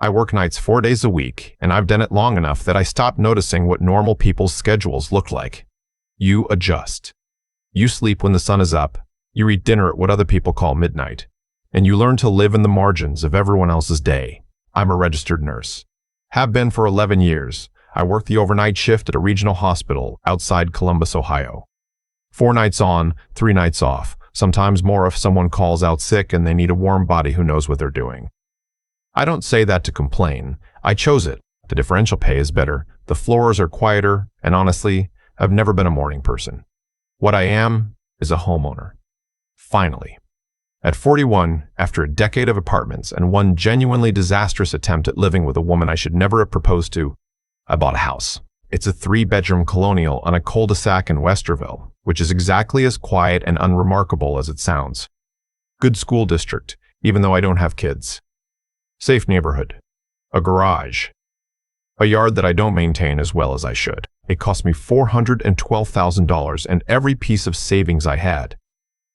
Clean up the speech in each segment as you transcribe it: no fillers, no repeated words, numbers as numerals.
I work nights 4 days a week, and I've done it long enough that I stopped noticing what normal people's schedules look like. You adjust. You sleep when the sun is up, you eat dinner at what other people call midnight, and you learn to live in the margins of everyone else's day. I'm a registered nurse. Have been for 11 years. I work the overnight shift at a regional hospital outside Columbus, Ohio. 4 nights on, 3 nights off, sometimes more if someone calls out sick and they need a warm body who knows what they're doing. I don't say that to complain. I chose it. The differential pay is better, the floors are quieter, and honestly, I've never been a morning person. What I am is a homeowner. Finally. At 41, after a decade of apartments and one genuinely disastrous attempt at living with a woman I should never have proposed to, I bought a house. It's a 3-bedroom colonial on a cul-de-sac in Westerville, which is exactly as quiet and unremarkable as it sounds. Good school district, even though I don't have kids. Safe neighborhood. A garage. A yard that I don't maintain as well as I should. It cost me $412,000 and every piece of savings I had.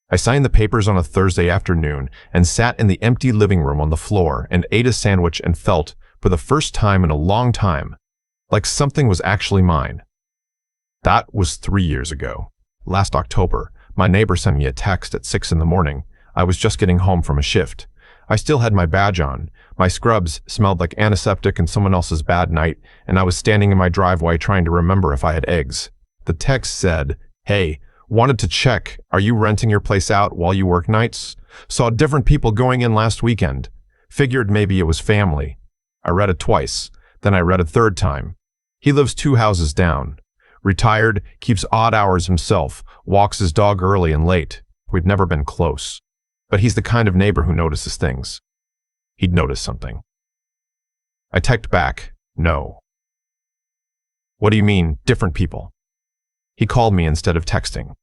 I signed the papers on a Thursday afternoon and sat in the empty living room on the floor and ate a sandwich and felt, for the first time in a long time, like something was actually mine. That was 3 years ago. Last October, my neighbor sent me a text at 6 in the morning. I was just getting home from a shift. I still had my badge on. My scrubs smelled like antiseptic and someone else's bad night, and I was standing in my driveway trying to remember if I had eggs. The text said, "Hey, wanted to check, are you renting your place out while you work nights? Saw different people going in last weekend. Figured maybe it was family." I read it twice, then I read it 3rd time. He lives 2 houses down. Retired, keeps odd hours himself, walks his dog early and late. We've never been close. But he's the kind of neighbor who notices things. He'd noticed something. I typed back, "No." "What do you mean, different people?" He called me instead of texting.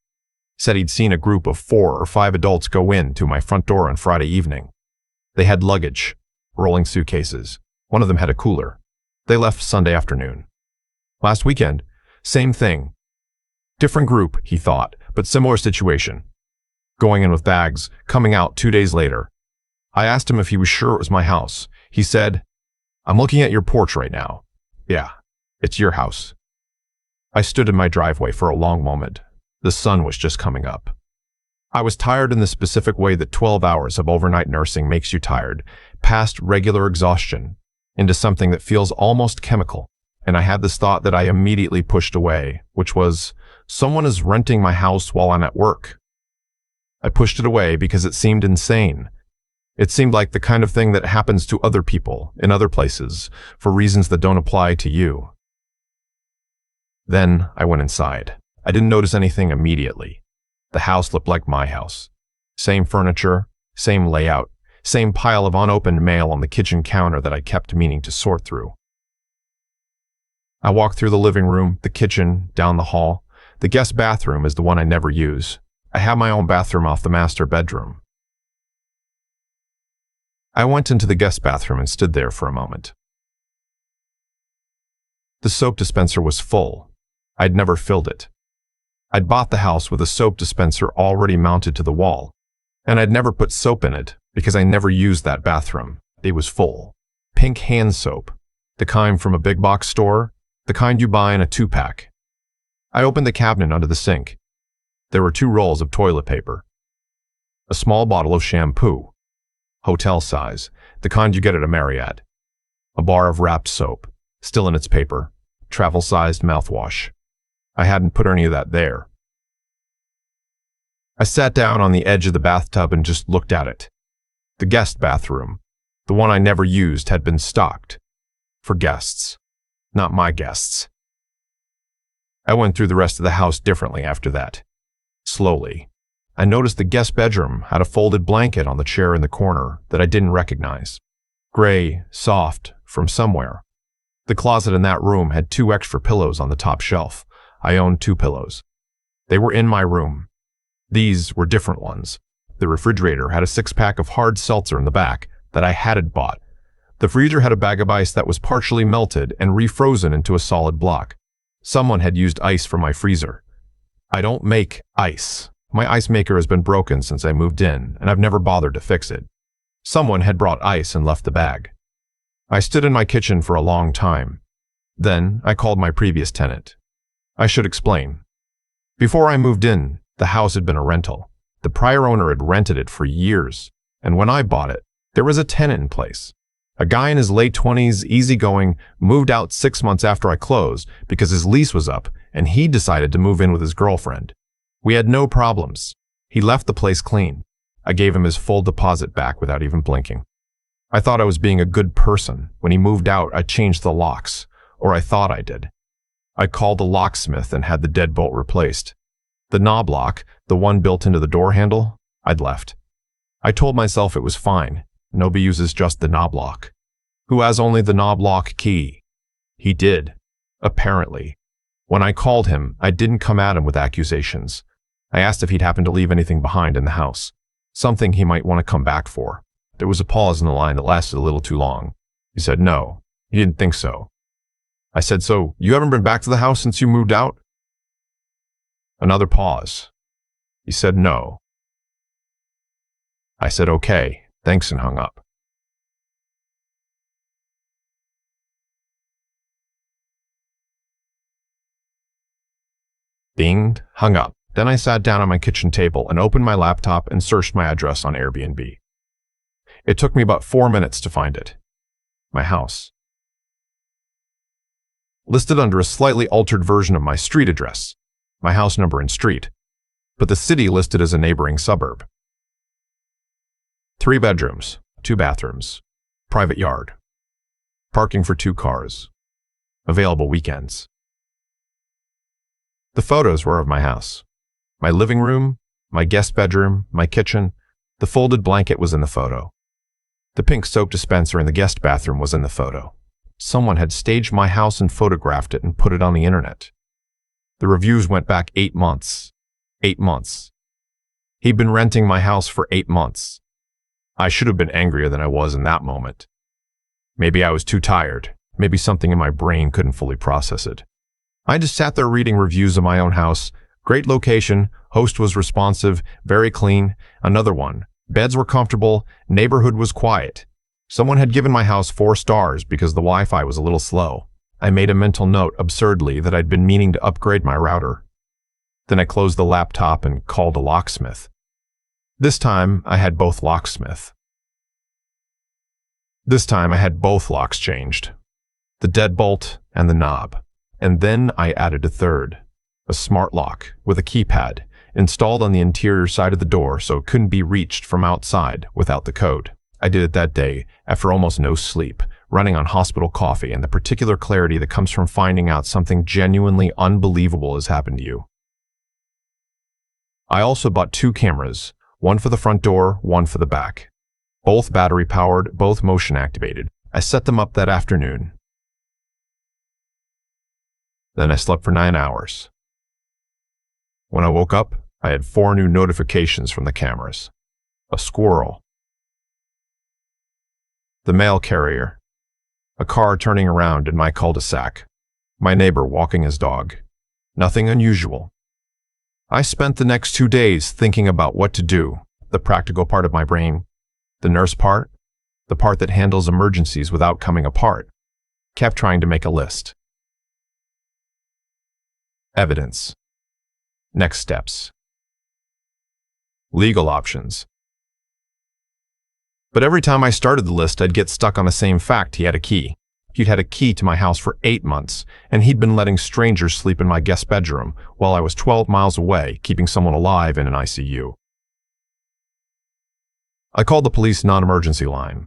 Said he'd seen a group of 4 or 5 adults go in to my front door on Friday evening. They had luggage, rolling suitcases. One of them had a cooler. They left Sunday afternoon. Last weekend, same thing. Different group, he thought, but similar situation. Going in with bags, coming out 2 days later. I asked him if he was sure it was my house. He said, "I'm looking at your porch right now." "Yeah, it's your house." I stood in my driveway for a long moment. The sun was just coming up. I was tired in the specific way that 12 hours of overnight nursing makes you tired, past regular exhaustion, into something that feels almost chemical. And I had this thought that I immediately pushed away, which was, someone is renting my house while I'm at work. I pushed it away because it seemed insane. It seemed like the kind of thing that happens to other people in other places for reasons that don't apply to you. Then I went inside. I didn't notice anything immediately. The house looked like my house. Same furniture, same layout, same pile of unopened mail on the kitchen counter that I kept meaning to sort through. I walked through the living room, the kitchen, down the hall. The guest bathroom is the one I never use. I have my own bathroom off the master bedroom. I went into the guest bathroom and stood there for a moment. The soap dispenser was full. I'd never filled it. I'd bought the house with a soap dispenser already mounted to the wall, and I'd never put soap in it because I never used that bathroom. It was full. Pink hand soap, the kind from a big box store, the kind you buy in a 2-pack. I opened the cabinet under the sink. There were 2 rolls of toilet paper. A small bottle of shampoo, hotel size, the kind you get at a Marriott. A bar of wrapped soap, still in its paper, travel-sized mouthwash. I hadn't put any of that there. I sat down on the edge of the bathtub and just looked at it. The guest bathroom, the one I never used, had been stocked. For guests, not my guests. I went through the rest of the house differently after that. Slowly, I noticed the guest bedroom had a folded blanket on the chair in the corner that I didn't recognize. Gray, soft, from somewhere. The closet in that room had 2 extra pillows on the top shelf. I owned 2 pillows. They were in my room. These were different ones. The refrigerator had a 6-pack of hard seltzer in the back that I hadn't bought. The freezer had a bag of ice that was partially melted and refrozen into a solid block. Someone had used ice from my freezer. I don't make ice. My ice maker has been broken since I moved in, and I've never bothered to fix it. Someone had brought ice and left the bag. I stood in my kitchen for a long time. Then I called my previous tenant. I should explain. Before I moved in, the house had been a rental. The prior owner had rented it for years, and when I bought it, there was a tenant in place. A guy in his late 20s, easygoing, moved out 6 months after I closed because his lease was up and he decided to move in with his girlfriend. We had no problems. He left the place clean. I gave him his full deposit back without even blinking. I thought I was being a good person. When he moved out, I changed the locks, or I thought I did. I called the locksmith and had the deadbolt replaced. The knob lock, the one built into the door handle, I'd left. I told myself it was fine. Nobody uses just the knob lock. Who has only the knob lock key? He did, apparently. When I called him, I didn't come at him with accusations. I asked if he'd happened to leave anything behind in the house, something he might want to come back for. There was a pause in the line that lasted a little too long. He said no, he didn't think so. I said, so you haven't been back to the house since you moved out? Another pause. He said no. I said okay, thanks, and hung up. Dinged, hung up. Then I sat down on my kitchen table and opened my laptop and searched my address on Airbnb. It took me about 4 minutes to find it. My house. Listed under a slightly altered version of my street address, my house number and street, but the city listed as a neighboring suburb. 3 bedrooms, 2 bathrooms, private yard, parking for 2 cars, available weekends. The photos were of my house. My living room, my guest bedroom, my kitchen. The folded blanket was in the photo. The pink soap dispenser in the guest bathroom was in the photo. Someone had staged my house and photographed it and put it on the internet. The reviews went back 8 months. 8 months. He'd been renting my house for 8 months. I should have been angrier than I was in that moment. Maybe I was too tired. Maybe something in my brain couldn't fully process it. I just sat there reading reviews of my own house. Great location, host was responsive, very clean. Another one, beds were comfortable, neighborhood was quiet. Someone had given my house 4 stars because the Wi-Fi was a little slow. I made a mental note, absurdly, that I'd been meaning to upgrade my router. Then I closed the laptop and called a locksmith. This time, I had both locks changed. The deadbolt and the knob. And then I added a third, a smart lock with a keypad installed on the interior side of the door so it couldn't be reached from outside without the code. I did it that day after almost no sleep, running on hospital coffee and the particular clarity that comes from finding out something genuinely unbelievable has happened to you. I also bought 2 cameras, one for the front door, one for the back. Both battery powered, both motion activated. I set them up that afternoon. Then I slept for 9 hours. When I woke up, I had 4 new notifications from the cameras. A squirrel. The mail carrier. A car turning around in my cul-de-sac. My neighbor walking his dog. Nothing unusual. I spent the next 2 days thinking about what to do, the practical part of my brain, the nurse part, the part that handles emergencies without coming apart. Kept trying to make a list. Evidence. Next steps. Legal options. But every time I started the list, I'd get stuck on the same fact: he had a key. He'd had a key to my house for 8 months, and he'd been letting strangers sleep in my guest bedroom while I was 12 miles away, keeping someone alive in an ICU. I called the police non-emergency line.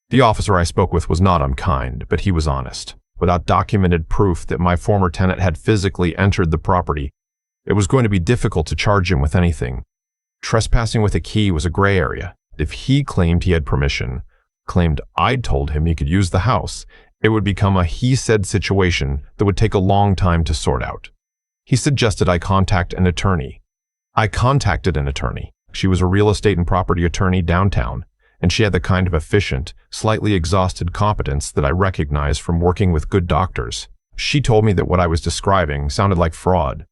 The officer I spoke with was not unkind, but he was honest. Without documented proof that my former tenant had physically entered the property, it was going to be difficult to charge him with anything. Trespassing with a key was a gray area. If he claimed he had permission, claimed I'd told him he could use the house, it would become a he-said situation that would take a long time to sort out. He suggested I contact an attorney. I contacted an attorney. She was a real estate and property attorney downtown, and she had the kind of efficient, slightly exhausted competence that I recognized from working with good doctors. She told me that what I was describing sounded like fraud.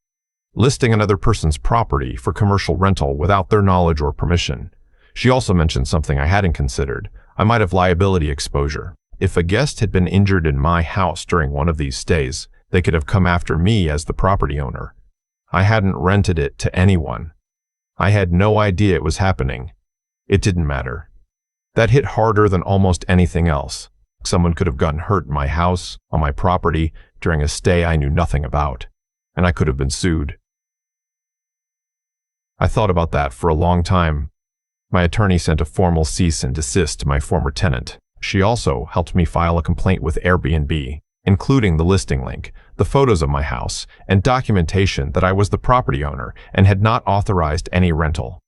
Listing another person's property for commercial rental without their knowledge or permission. She also mentioned something I hadn't considered: I might have liability exposure. If a guest had been injured in my house during one of these stays, they could have come after me as the property owner. I hadn't rented it to anyone. I had no idea it was happening. It didn't matter. That hit harder than almost anything else. Someone could have gotten hurt in my house, on my property, during a stay I knew nothing about, and I could have been sued. I thought about that for a long time. My attorney sent a formal cease and desist to my former tenant. She also helped me file a complaint with Airbnb, including the listing link, the photos of my house, and documentation that I was the property owner and had not authorized any rental.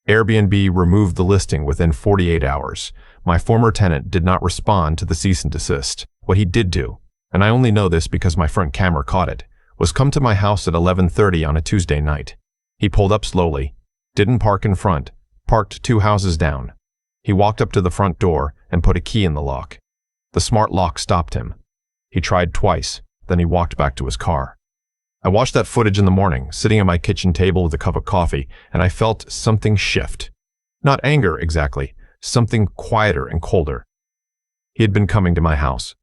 Airbnb removed the listing within 48 hours. My former tenant did not respond to the cease and desist. What he did do, and I only know this because my front camera caught it, was come to my house at 11:30 on a Tuesday night. He pulled up slowly, didn't park in front, parked 2 houses down. He walked up to the front door and put a key in the lock. The smart lock stopped him. He tried twice, then he walked back to his car. I watched that footage in the morning, sitting at my kitchen table with a cup of coffee, and I felt something shift. Not anger, exactly, something quieter and colder. He had been coming to my house,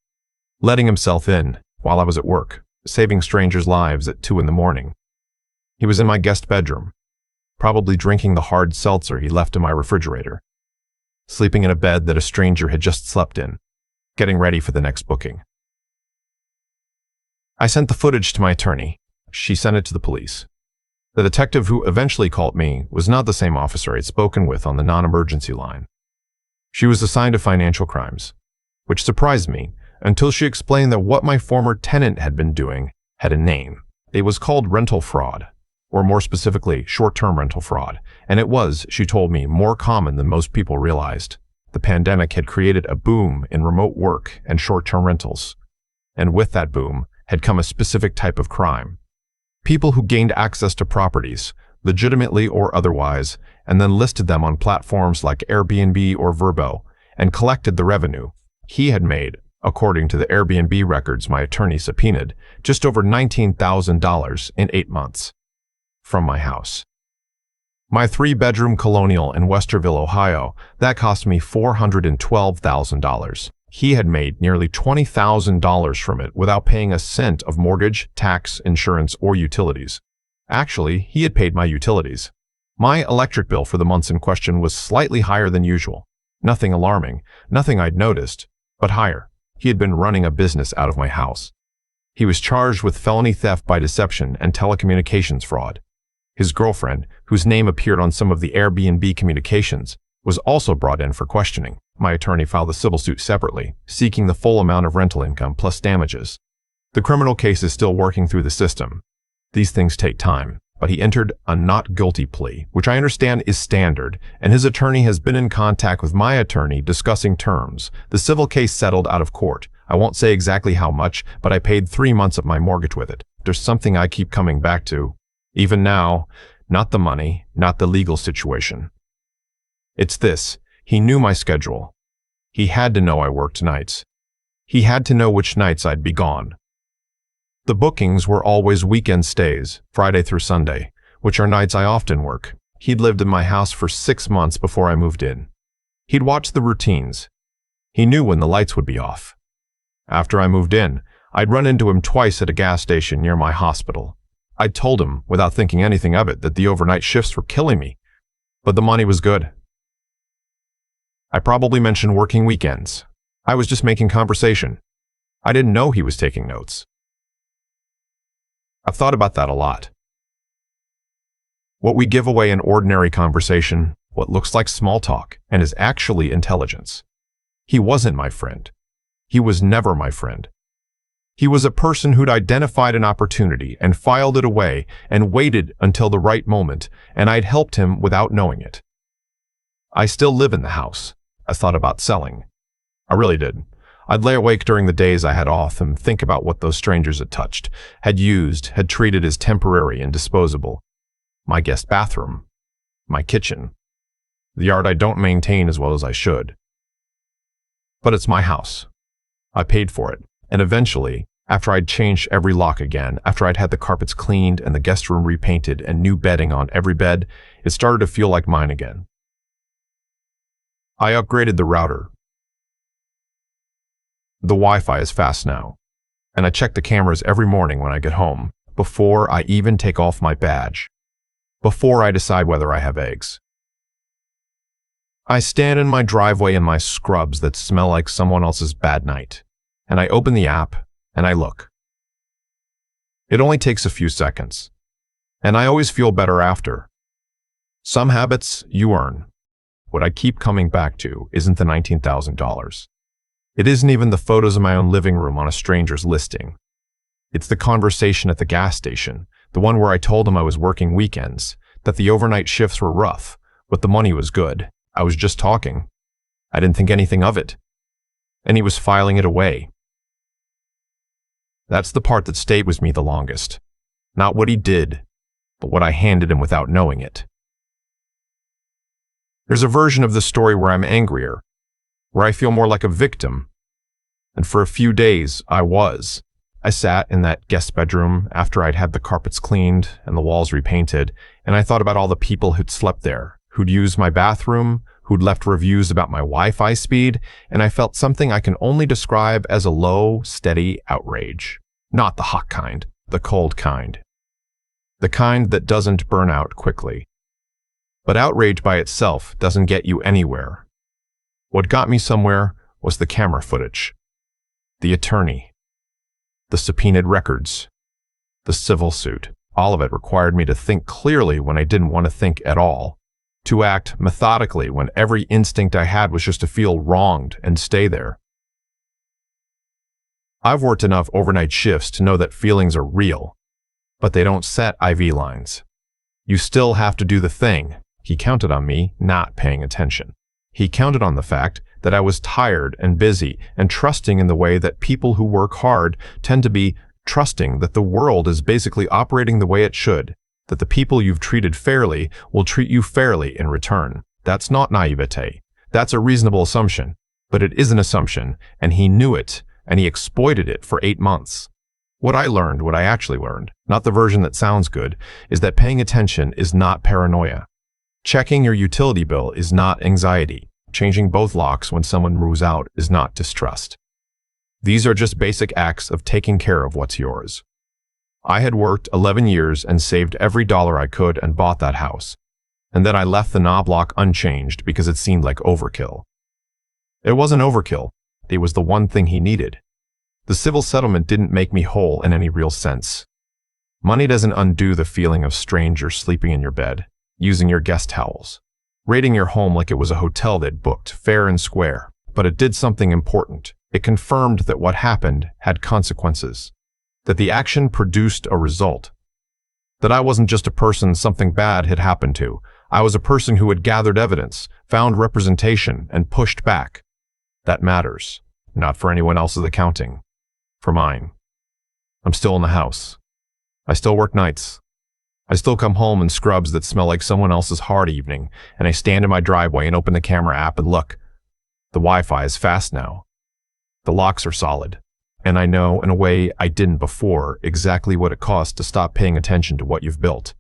letting himself in while I was at work, saving strangers' lives at 2 in the morning. He was in my guest bedroom, probably drinking the hard seltzer he left in my refrigerator, sleeping in a bed that a stranger had just slept in, getting ready for the next booking. I sent the footage to my attorney. She sent it to the police. The detective who eventually called me was not the same officer I'd spoken with on the non-emergency line. She was assigned to financial crimes, which surprised me until she explained that what my former tenant had been doing had a name. It was called rental fraud, or more specifically, short-term rental fraud, and it was, she told me, more common than most people realized. The pandemic had created a boom in remote work and short-term rentals, and with that boom had come a specific type of crime. People who gained access to properties, legitimately or otherwise, and then listed them on platforms like Airbnb or Vrbo, and collected the revenue. He had made, according to the Airbnb records my attorney subpoenaed, just over $19,000 in 8 months. From my house. My 3-bedroom colonial in Westerville, Ohio, that cost me $412,000. He had made nearly $20,000 from it without paying a cent of mortgage, tax, insurance, or utilities. Actually, he had paid my utilities. My electric bill for the months in question was slightly higher than usual. Nothing alarming, nothing I'd noticed, but higher. He had been running a business out of my house. He was charged with felony theft by deception and telecommunications fraud. His girlfriend, whose name appeared on some of the Airbnb communications, was also brought in for questioning. My attorney filed a civil suit separately, seeking the full amount of rental income plus damages. The criminal case is still working through the system. These things take time, but he entered a not guilty plea, which I understand is standard, and his attorney has been in contact with my attorney discussing terms. The civil case settled out of court. I won't say exactly how much, but I paid 3 months of my mortgage with it. There's something I keep coming back to. Even now, not the money, not the legal situation. It's this. He knew my schedule. He had to know I worked nights. He had to know which nights I'd be gone. The bookings were always weekend stays, Friday through Sunday, which are nights I often work. He'd lived in my house for 6 months before I moved in. He'd watched the routines. He knew when the lights would be off. After I moved in, I'd run into him twice at a gas station near my hospital. I'd told him, without thinking anything of it, that the overnight shifts were killing me, but the money was good. I probably mentioned working weekends. I was just making conversation. I didn't know he was taking notes. I've thought about that a lot. What we give away in ordinary conversation, what looks like small talk, and is actually intelligence. He wasn't my friend. He was never my friend. He was a person who'd identified an opportunity and filed it away and waited until the right moment, and I'd helped him without knowing it. I still live in the house. I thought about selling. I really did. I'd lay awake during the days I had off and think about what those strangers had touched, had used, had treated as temporary and disposable. My guest bathroom. My kitchen. The yard I don't maintain as well as I should. But it's my house. I paid for it, and eventually, after I'd changed every lock again, after I'd had the carpets cleaned and the guest room repainted and new bedding on every bed, it started to feel like mine again. I upgraded the router, The Wi-Fi is fast now, and I check the cameras every morning when I get home, before I even take off my badge, before I decide whether I have eggs. I stand in my driveway in my scrubs that smell like someone else's bad night, and I open the app, and I look. It only takes a few seconds, and I always feel better after. Some habits you earn. What I keep coming back to isn't the $19,000. It isn't even the photos of my own living room on a stranger's listing. It's the conversation at the gas station, the one where I told him I was working weekends, that the overnight shifts were rough, but the money was good. I was just talking. I didn't think anything of it. And he was filing it away. That's the part that stayed with me the longest. Not what he did, but what I handed him without knowing it. There's a version of the story where I'm angrier, where I feel more like a victim. And for a few days, I was. I sat in that guest bedroom after I'd had the carpets cleaned and the walls repainted, and I thought about all the people who'd slept there, who'd used my bathroom, who'd left reviews about my Wi-Fi speed, and I felt something I can only describe as a low, steady outrage. Not the hot kind, the cold kind. The kind that doesn't burn out quickly. But outrage by itself doesn't get you anywhere. What got me somewhere was the camera footage, the attorney, the subpoenaed records, the civil suit. All of it required me to think clearly when I didn't want to think at all, to act methodically when every instinct I had was just to feel wronged and stay there. I've worked enough overnight shifts to know that feelings are real, but they don't set IV lines. You still have to do the thing. He counted on me not paying attention. He counted on the fact that I was tired and busy and trusting in the way that people who work hard tend to be, trusting that the world is basically operating the way it should, that the people you've treated fairly will treat you fairly in return. That's not naivete. That's a reasonable assumption, but it is an assumption, and he knew it, and he exploited it for 8 months. What I actually learned, not the version that sounds good, is that paying attention is not paranoia. Checking your utility bill is not anxiety. Changing both locks when someone moves out is not distrust. These are just basic acts of taking care of what's yours. I had worked 11 years and saved every dollar I could and bought that house. And then I left the knob lock unchanged because it seemed like overkill. It wasn't overkill. It was the one thing he needed. The civil settlement didn't make me whole in any real sense. Money doesn't undo the feeling of strangers sleeping in your bed, using your guest towels, rating your home like it was a hotel they'd booked, fair and square. But it did something important. It confirmed that what happened had consequences, that the action produced a result, that I wasn't just a person something bad had happened to. I was a person who had gathered evidence, found representation, and pushed back. That matters, not for anyone else's accounting, for mine. I'm still in the house. I still work nights. I still come home in scrubs that smell like someone else's hard evening, and I stand in my driveway and open the camera app and look. The Wi-Fi is fast now. The locks are solid. And I know, in a way I didn't before, exactly what it costs to stop paying attention to what you've built.